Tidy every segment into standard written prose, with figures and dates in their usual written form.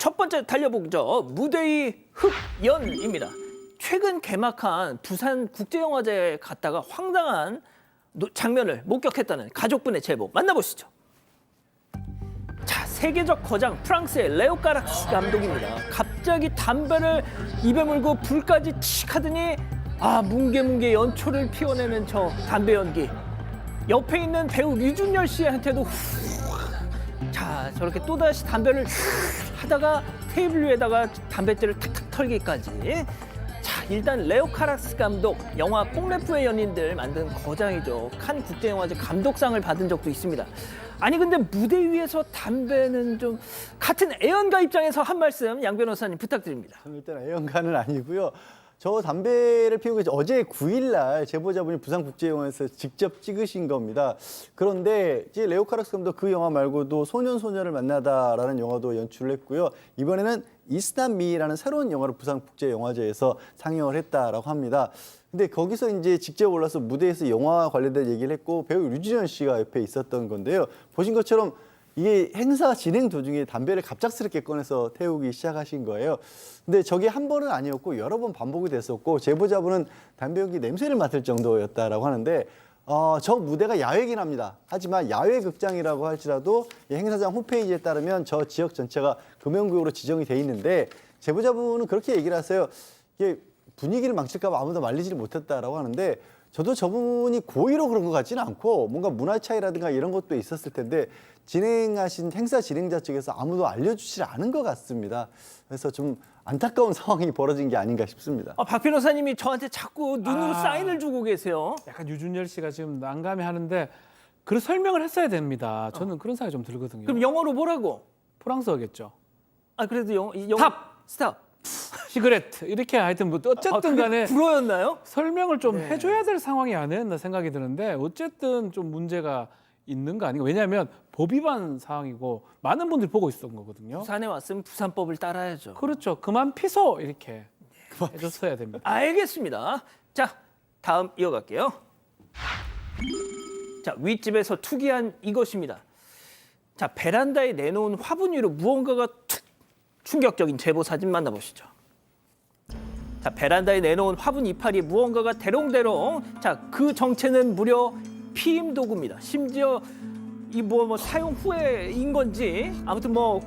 첫 번째 달려보죠. 무대위 흑연입니다. 최근 개막한 부산국제영화제에 갔다가 황당한 장면을 목격했다는 가족분의 제보 만나보시죠. 자, 세계적 거장 프랑스의 레오 까락스 감독입니다. 갑자기 담배를 입에 물고 불까지 칙 하더니 뭉게뭉게 연초를 피워내는 저 담배 연기. 옆에 있는 배우 류준열 씨한테도 자, 저렇게 또다시 담배를 하다가 테이블 위에다가 담뱃재를 탁탁 털기까지. 자, 일단 레오 카락스 감독, 영화 뽕레프의 연인들 만든 거장이죠. 칸 국제영화제 감독상을 받은 적도 있습니다. 아니 근데 무대 위에서 담배는 좀 같은 애연가 입장에서 한 말씀 양 변호사님 부탁드립니다. 저는 일단 애연가는 아니고요. 저 담배를 피우고 어제 9일 날 제보자분이 부산국제영화제에서 직접 찍으신 겁니다. 그런데 이제 레오 카락스 감독 그 영화 말고도 소년소녀를 만나다라는 영화도 연출을 했고요. 이번에는 이스탄미라는 새로운 영화를 부산국제영화제에서 상영을 했다라고 합니다. 근데 거기서 이제 직접 올라서 무대에서 영화 관련된 얘기를 했고 배우 류준열 씨가 옆에 있었던 건데요. 보신 것처럼 이게 행사 진행 도중에 담배를 갑작스럽게 꺼내서 태우기 시작하신 거예요. 근데 저게 한 번은 아니었고 여러 번 반복이 됐었고 제보자분은 담배 연기 냄새를 맡을 정도였다라고 하는데 저 무대가 야외긴 합니다. 하지만 야외 극장이라고 할지라도 이 행사장 홈페이지에 따르면 저 지역 전체가 금연구역으로 지정이 돼 있는데 제보자분은 그렇게 얘기를 하세요. 이게 분위기를 망칠까 봐 아무도 말리지를 못했다라고 하는데 저도 저분이 고의로 그런 것 같지는 않고 뭔가 문화 차이라든가 이런 것도 있었을 텐데 진행하신 행사 진행자 측에서 아무도 알려주지 않은 것 같습니다. 그래서 좀 안타까운 상황이 벌어진 게 아닌가 싶습니다. 박 변호사님이 저한테 자꾸 눈으로 사인을 주고 계세요. 약간 유준열 씨가 지금 난감해하는데 그런 설명을 했어야 됩니다. 저는 그런 생각이 좀 들거든요. 그럼 영어로 뭐라고? 프랑스어겠죠. 그래도 영어 스탑. 시그레트 이렇게 하여튼 뭐 어쨌든 간에 불어였나요? 설명을 좀 해줘야 될 상황이 아니었나 생각이 드는데 어쨌든 좀 문제가 있는 거 아닌가. 왜냐하면 법 위반 사항이고 많은 분들이 보고 있었던 거거든요. 부산에 왔으면 부산법을 따라야죠. 그렇죠. 그만 피소 이렇게 해줬어야 됩니다. 알겠습니다. 자, 다음 이어갈게요. 자, 윗집에서 투기한 이것입니다. 자, 베란다에 내놓은 화분 위로 무언가가 툭 충격적인 제보 사진 만나보시죠. 자, 베란다에 내놓은 화분 이파리에 무언가가 대롱대롱. 자, 그 정체는 무려 피임 도구입니다. 심지어 이 뭐 사용 후에인 건지 아무튼 뭐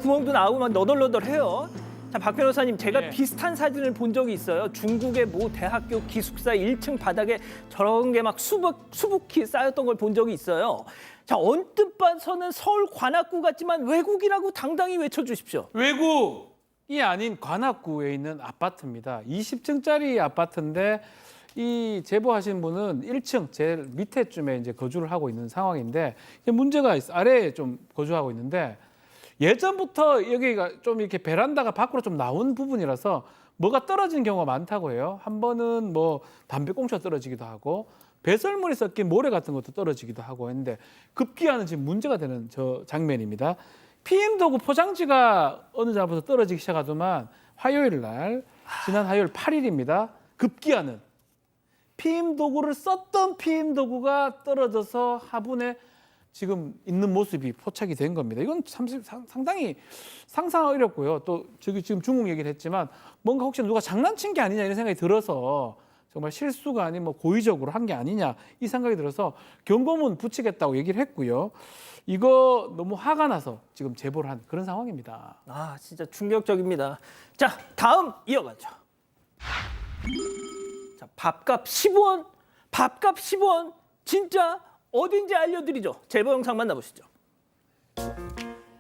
구멍도 나오고 막 너덜너덜해요. 자, 박 변호사님, 제가 비슷한 사진을 본 적이 있어요. 중국의 모 대학교 기숙사 1층 바닥에 저런 게 막 수북히 쌓였던 걸 본 적이 있어요. 자, 언뜻 봐서는 서울 관악구 같지만 외국이라고 당당히 외쳐주십시오. 외국이 아닌 관악구에 있는 아파트입니다. 20층짜리 아파트인데 이 제보하신 분은 1층 제일 밑에쯤에 이제 거주를 하고 있는 상황인데 문제가 있어. 아래에 좀 거주하고 있는데 예전부터 여기가 좀 이렇게 베란다가 밖으로 좀 나온 부분이라서 뭐가 떨어지는 경우가 많다고 해요. 한 번은 뭐 담배 꽁초가 떨어지기도 하고 배설물이 섞인 모래 같은 것도 떨어지기도 하고 했는데 급기야는 지금 문제가 되는 저 장면입니다. 피임 도구 포장지가 어느 날부터 떨어지기 시작하더만 화요일 날 지난 화요일 8일입니다. 급기야는 피임 도구를 썼던 피임 도구가 떨어져서 화분에 지금 있는 모습이 포착이 된 겁니다. 이건 참 상당히 상상하기 어렵고요. 또 저기 지금 중국 얘기를 했지만 뭔가 혹시 누가 장난친 게 아니냐 이런 생각이 들어서 정말 실수가 아닌 뭐 고의적으로 한 게 아니냐 이 생각이 들어서 경고문 붙이겠다고 얘기를 했고요. 이거 너무 화가 나서 지금 제보를 한 그런 상황입니다. 진짜 충격적입니다. 자, 다음 이어가죠. 자, 밥값 15원, 밥값 10원, 진짜 어딘지 알려드리죠. 제보 영상 만나보시죠.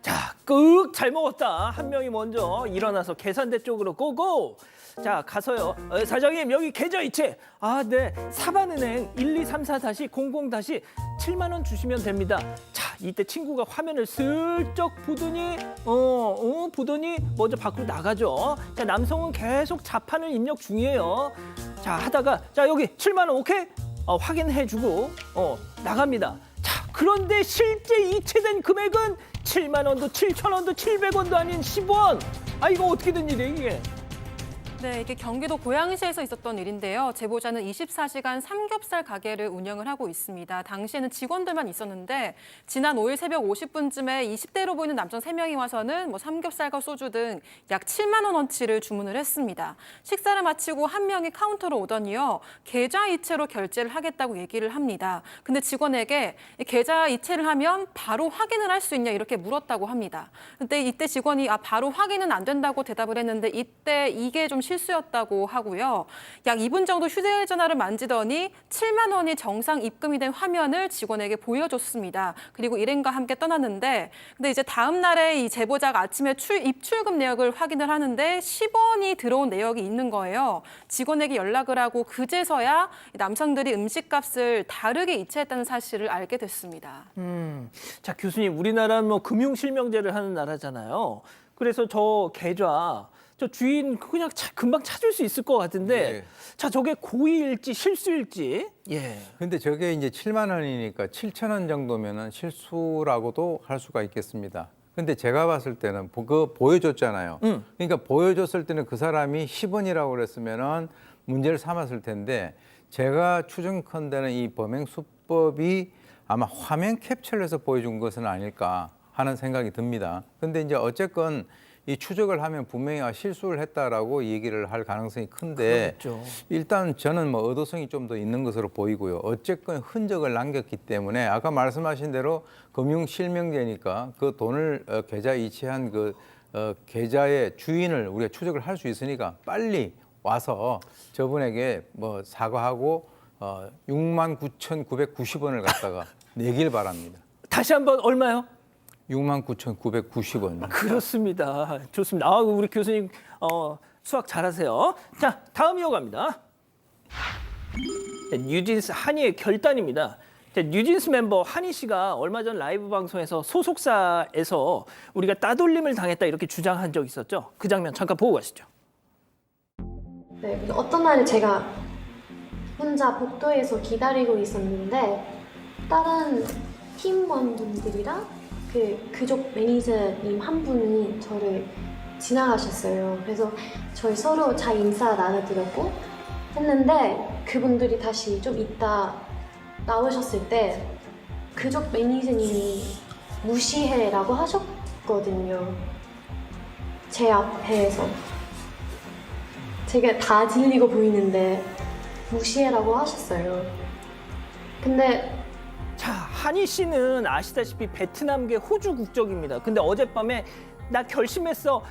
자, 끄ꯛ 잘 먹었다. 한 명이 먼저 일어나서 계산대 쪽으로 고고. 자, 가서요. 사장님, 여기 계좌이체. 네. 사반은행 1234-00-7만 원 주시면 됩니다. 자, 이때 친구가 화면을 슬쩍 보더니 보더니 먼저 밖으로 나가죠. 자, 남성은 계속 자판을 입력 중이에요. 자, 하다가 자, 여기 7만 원 오케이? 확인해주고 나갑니다. 자, 그런데 실제 이체된 금액은 7만 원도 7천 원도 700원도 아닌 10원. 이거 어떻게 된 일이에요 이게? 네, 이게 경기도 고양시에서 있었던 일인데요. 제보자는 24시간 삼겹살 가게를 운영을 하고 있습니다. 당시에는 직원들만 있었는데 지난 5일 새벽 50분쯤에 20대로 보이는 남성 3명이 와서는 삼겹살과 소주 등 약 7만 원어치를 주문을 했습니다. 식사를 마치고 한 명이 카운터로 오더니요. 계좌 이체로 결제를 하겠다고 얘기를 합니다. 근데 직원에게 계좌 이체를 하면 바로 확인을 할 수 있냐 이렇게 물었다고 합니다. 근데 이때 직원이 바로 확인은 안 된다고 대답을 했는데 이때 이게 좀 실수였다고 하고요. 약 2분 정도 휴대전화를 만지더니 7만 원이 정상 입금이 된 화면을 직원에게 보여줬습니다. 그리고 일행과 함께 떠났는데 근데 이제 다음 날에 이 제보자가 아침에 입출금 내역을 확인을 하는데 10원이 들어온 내역이 있는 거예요. 직원에게 연락을 하고 그제서야 남성들이 음식값을 다르게 이체했다는 사실을 알게 됐습니다. 자, 교수님, 우리나라는 금융실명제를 하는 나라잖아요. 그래서 저 계좌, 저 주인 그냥 금방 찾을 수 있을 것 같은데, 예. 자, 저게 고의일지 실수일지, 예. 근데 저게 이제 7만 원이니까 7천 원 정도면은 실수라고도 할 수가 있겠습니다. 근데 제가 봤을 때는 그거 보여줬잖아요. 그러니까 보여줬을 때는 그 사람이 10원이라고 그랬으면은 문제를 삼았을 텐데 제가 추정컨대는 이 범행 수법이 아마 화면 캡처를 해서 보여준 것은 아닐까 하는 생각이 듭니다. 근데 이제 어쨌건 이 추적을 하면 분명히 실수를 했다라고 얘기를 할 가능성이 큰데 그렇죠. 일단 저는 의도성이 좀 더 있는 것으로 보이고요. 어쨌건 흔적을 남겼기 때문에 아까 말씀하신 대로 금융실명제니까 그 돈을 계좌 이체한 그 계좌의 주인을 우리가 추적을 할 수 있으니까 빨리 와서 저분에게 사과하고 69,990원을 갖다가 내길 바랍니다. 다시 한번 얼마요? 69,990원. 그렇습니다. 좋습니다. 아, 우리 교수님 수학 잘하세요. 자, 다음 이어갑니다. 뉴진스 한이의 결단입니다. 뉴진스 멤버 한이 씨가 얼마 전 라이브 방송에서 소속사에서 우리가 따돌림을 당했다 이렇게 주장한 적 있었죠. 그 장면 잠깐 보고 가시죠. 네, 그래서 어떤 날에 제가 혼자 복도에서 기다리고 있었는데 다른 팀원분들이랑 그쪽 매니저님 한 분이 저를 지나가셨어요. 그래서 저희 서로 잘 인사 나눠드렸고 했는데 그분들이 다시 좀 이따 나오셨을 때 그쪽 매니저님이 무시해라고 하셨거든요. 제 앞에서. 제가 다 들리고 보이는데 무시해라고 하셨어요. 근데 자, 한이 씨는 아시다시피 베트남계 호주 국적입니다. 근데 어젯밤에 나 결심했어.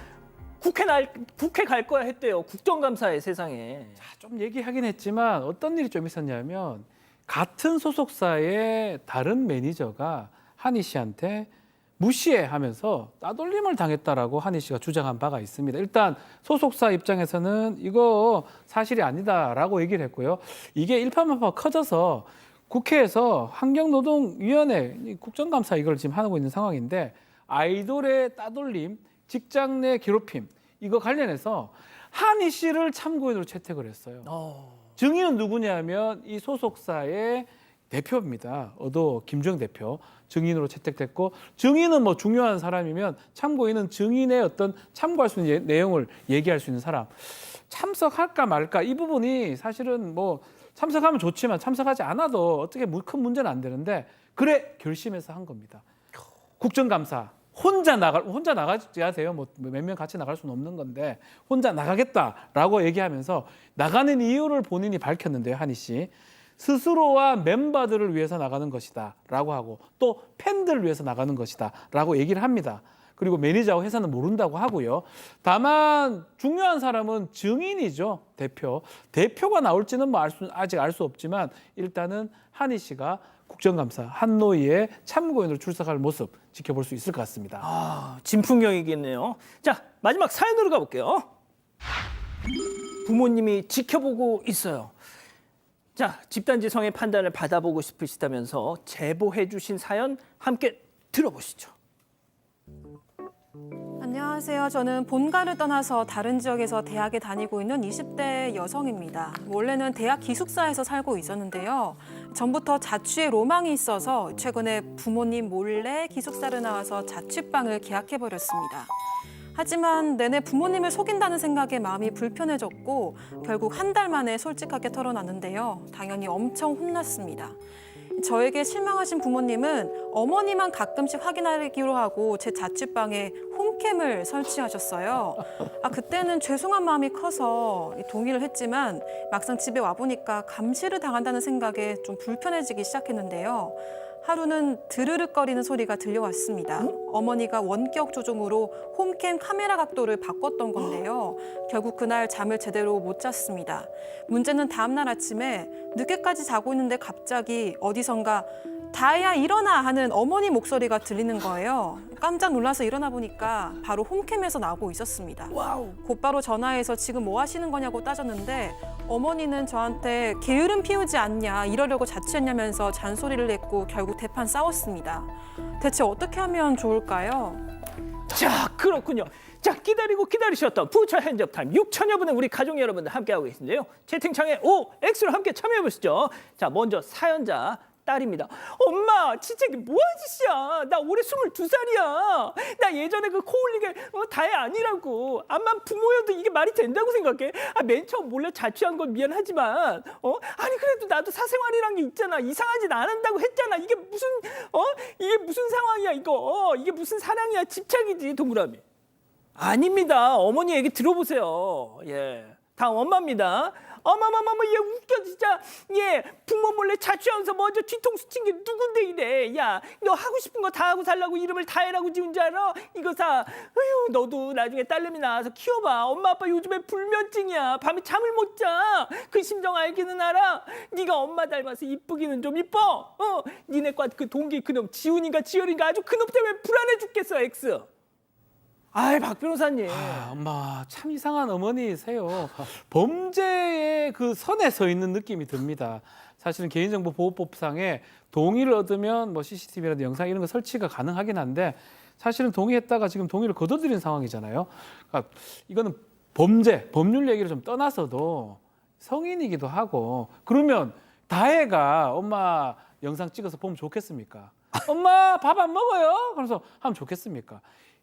국회 갈 거야 했대요. 국정감사에 세상에. 자, 좀 얘기하긴 했지만 어떤 일이 좀 있었냐면 같은 소속사의 다른 매니저가 한희 씨한테 무시해 하면서 따돌림을 당했다라고 한희 씨가 주장한 바가 있습니다. 일단 소속사 입장에서는 이거 사실이 아니다라고 얘기를 했고요. 이게 일파만파 커져서 국회에서 환경노동위원회 국정감사 이걸 지금 하고 있는 상황인데 아이돌의 따돌림, 직장 내 괴롭힘 이거 관련해서 한희 씨를 참고인으로 채택을 했어요. 증인은 누구냐면 이 소속사의 대표입니다. 김주영 대표 증인으로 채택됐고 증인은 중요한 사람이면 참고인은 증인의 어떤 참고할 수 있는 내용을 얘기할 수 있는 사람. 참석할까 말까 이 부분이 사실은 참석하면 좋지만 참석하지 않아도 어떻게 큰 문제는 안 되는데 그래 결심해서 한 겁니다. 국정감사 혼자 나가야 돼요. 몇 명 같이 나갈 수는 없는 건데 혼자 나가겠다라고 얘기하면서 나가는 이유를 본인이 밝혔는데요. 한희 씨. 스스로와 멤버들을 위해서 나가는 것이다라고 하고 또 팬들을 위해서 나가는 것이다라고 얘기를 합니다. 그리고 매니저하고 회사는 모른다고 하고요. 다만 중요한 사람은 증인이죠. 대표가 나올지는 아직 알 수 없지만 일단은 한희 씨가 국정감사 한노위에 참고인으로 출석할 모습 지켜볼 수 있을 것 같습니다. 아, 진풍경이겠네요. 자, 마지막 사연으로 가볼게요. 부모님이 지켜보고 있어요. 자, 집단지성의 판단을 받아보고 싶으시다면서 제보해 주신 사연 함께 들어보시죠. 안녕하세요. 저는 본가를 떠나서 다른 지역에서 대학에 다니고 있는 20대 여성입니다. 원래는 대학 기숙사에서 살고 있었는데요. 전부터 자취의 로망이 있어서 최근에 부모님 몰래 기숙사를 나와서 자취방을 계약해버렸습니다. 하지만 내내 부모님을 속인다는 생각에 마음이 불편해졌고 결국 한 달 만에 솔직하게 털어놨는데요. 당연히 엄청 혼났습니다. 저에게 실망하신 부모님은 어머니만 가끔씩 확인하기로 하고 제 자취방에 홈캠을 설치하셨어요. 그때는 죄송한 마음이 커서 동의를 했지만 막상 집에 와보니까 감시를 당한다는 생각에 좀 불편해지기 시작했는데요. 하루는 드르륵거리는 소리가 들려왔습니다. 어머니가 원격 조종으로 홈캠 카메라 각도를 바꿨던 건데요. 결국 그날 잠을 제대로 못 잤습니다. 문제는 다음날 아침에 늦게까지 자고 있는데 갑자기 어디선가 다혜야 일어나 하는 어머니 목소리가 들리는 거예요. 깜짝 놀라서 일어나 보니까 바로 홈캠에서 나오고 있었습니다. 곧바로 전화해서 지금 뭐 하시는 거냐고 따졌는데 어머니는 저한테 게으름 피우지 않냐 이러려고 자취했냐면서 잔소리를 했고 결국 대판 싸웠습니다. 대체 어떻게 하면 좋을까요? 자, 그렇군요. 자, 기다리고 기다리셨던 부처 핸즈업 타임 6천여 분의 우리 가족 여러분들 함께하고 계신데요. 채팅창에 OX로 함께 참여해 보시죠. 자, 먼저 사연자 딸입니다. 엄마, 진짜 이게 뭐하는 짓이야? 나 올해 22살이야. 나 예전에 그 코올리게 다혜 아니라고. 암만 부모여도 이게 말이 된다고 생각해? 맨 처음 몰래 자취한 건 미안하지만, 아니 그래도 나도 사생활이란 게 있잖아. 이상한 짓 안 한다고 했잖아. 이게 무슨 상황이야 이거? 이게 무슨 사랑이야? 집착이지, 동그라미. 아닙니다. 어머니 얘기 들어보세요. 예, 다음 엄마입니다. 어머머머머, 얘 웃겨 진짜. 얘 부모 몰래 자취하면서 먼저 뒤통수 친 게 누군데 이래. 야, 너 하고 싶은 거 다 하고 살라고 이름을 다혜라고 지은 줄 알아? 이거 사. 어휴, 너도 나중에 딸내미 낳아서 키워봐. 엄마 아빠 요즘에 불면증이야. 밤에 잠을 못 자. 그 심정 알기는 알아? 네가 엄마 닮아서 이쁘기는 좀 이뻐. 니네 과 그 동기 그놈 지훈이가 지열이가 아주 그놈 때문에 불안해 죽겠어. X. 아이, 박 변호사님. 엄마 참 이상한 어머니세요. 범죄의 그 선에 서 있는 느낌이 듭니다. 사실은 개인정보보호법상에 동의를 얻으면 뭐 CCTV라든지 영상 이런 거 설치가 가능하긴 한데 사실은 동의했다가 지금 동의를 거둬들인 상황이잖아요. 그러니까 이거는 범죄, 법률 얘기를 좀 떠나서도 성인이기도 하고 그러면 다혜가 엄마 영상 찍어서 보면 좋겠습니까? 엄마 밥 안 먹어요? 그래서 하면 좋겠습니까?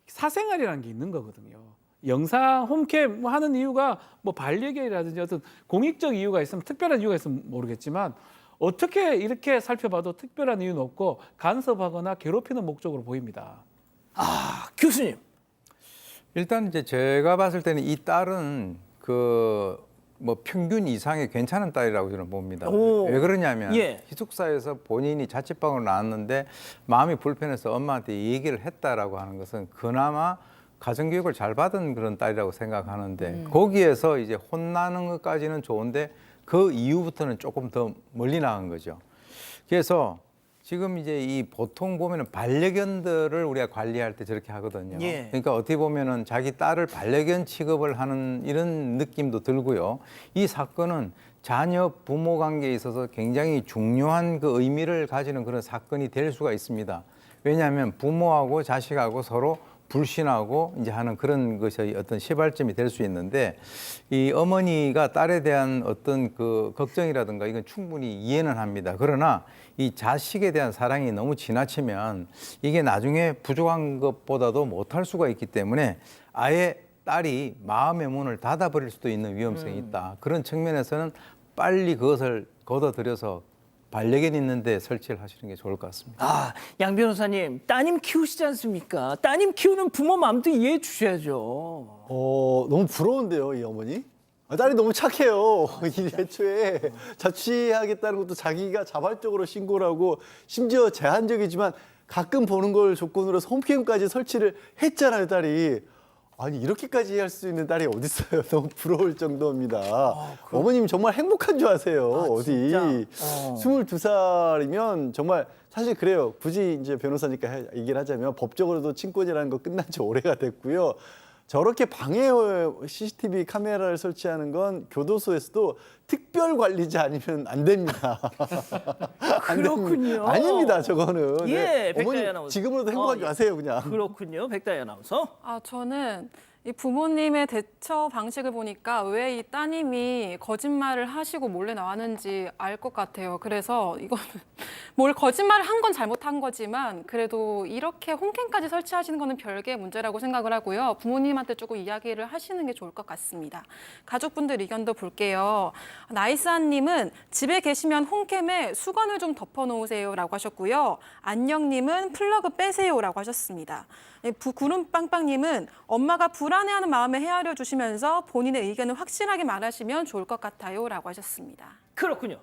사생활이라는 게 있는 거거든요. 영상 홈캠 하는 이유가 뭐 반려견이라든지 어떤 공익적 이유가 있으면 특별한 이유가 있으면 모르겠지만 어떻게 이렇게 살펴봐도 특별한 이유는 없고 간섭하거나 괴롭히는 목적으로 보입니다. 교수님. 일단 이제 제가 봤을 때는 이 딸은 그 뭐 평균 이상의 괜찮은 딸이라고 저는 봅니다. 오. 왜 그러냐면 예. 기숙사에서 본인이 자취방으로 나왔는데 마음이 불편해서 엄마한테 얘기를 했다라고 하는 것은 그나마 가정교육을 잘 받은 그런 딸이라고 생각하는데 거기에서 이제 혼나는 것까지는 좋은데 그 이후부터는 조금 더 멀리 나간 거죠. 그래서 지금 이제 이 보통 보면은 반려견들을 우리가 관리할 때 저렇게 하거든요. 예. 그러니까 어떻게 보면은 자기 딸을 반려견 취급을 하는 이런 느낌도 들고요. 이 사건은 자녀 부모 관계에 있어서 굉장히 중요한 그 의미를 가지는 그런 사건이 될 수가 있습니다. 왜냐하면 부모하고 자식하고 서로 불신하고 이제 하는 그런 것이 어떤 시발점이 될 수 있는데 이 어머니가 딸에 대한 어떤 그 걱정이라든가 이건 충분히 이해는 합니다. 그러나 이 자식에 대한 사랑이 너무 지나치면 이게 나중에 부족한 것보다도 못할 수가 있기 때문에 아예 딸이 마음의 문을 닫아버릴 수도 있는 위험성이 있다. 그런 측면에서는 빨리 그것을 걷어들여서 반려견 있는데 설치를 하시는 게 좋을 것 같습니다. 양 변호사님, 따님 키우시지 않습니까? 따님 키우는 부모 마음도 이해해 주셔야죠. 너무 부러운데요, 이 어머니? 딸이 너무 착해요. 이 애초에 자취하겠다는 것도 자기가 자발적으로 신고를 하고 심지어 제한적이지만 가끔 보는 걸 조건으로 홈캠까지 설치를 했잖아요, 딸이. 아니 이렇게까지 할 수 있는 딸이 어디 있어요? 너무 부러울 정도입니다. 어머님 정말 행복한 줄 아세요. 어디 진짜? 22살이면 정말 사실 그래요. 굳이 이제 변호사니까 얘기를 하자면 법적으로도 친권이라는 거 끝난 지 오래가 됐고요. 저렇게 방해 CCTV 카메라를 설치하는 건 교도소에서도 특별 관리자 아니면 안 됩니다. 안 그렇군요. 됩니다. 아닙니다, 저거는. 예, 어머니 백다희 아나운서. 지금으로도 행복한 줄 예. 아세요, 그냥. 그렇군요. 백다희 아나운서. 저는 이 부모님의 대처 방식을 보니까 왜 이 따님이 거짓말을 하시고 몰래 나왔는지 알 것 같아요. 그래서 이거는 뭘 거짓말을 한 건 잘못한 거지만 그래도 이렇게 홈캠까지 설치하시는 거는 별개의 문제라고 생각을 하고요. 부모님한테 조금 이야기를 하시는 게 좋을 것 같습니다. 가족분들 의견도 볼게요. 나이스한님은 집에 계시면 홈캠에 수건을 좀 덮어놓으세요라고 하셨고요. 안녕님은 플러그 빼세요라고 하셨습니다. 구름빵빵님은 엄마가 불안해하는 마음에 헤아려 주시면서 본인의 의견을 확실하게 말하시면 좋을 것 같아요라고 하셨습니다. 그렇군요.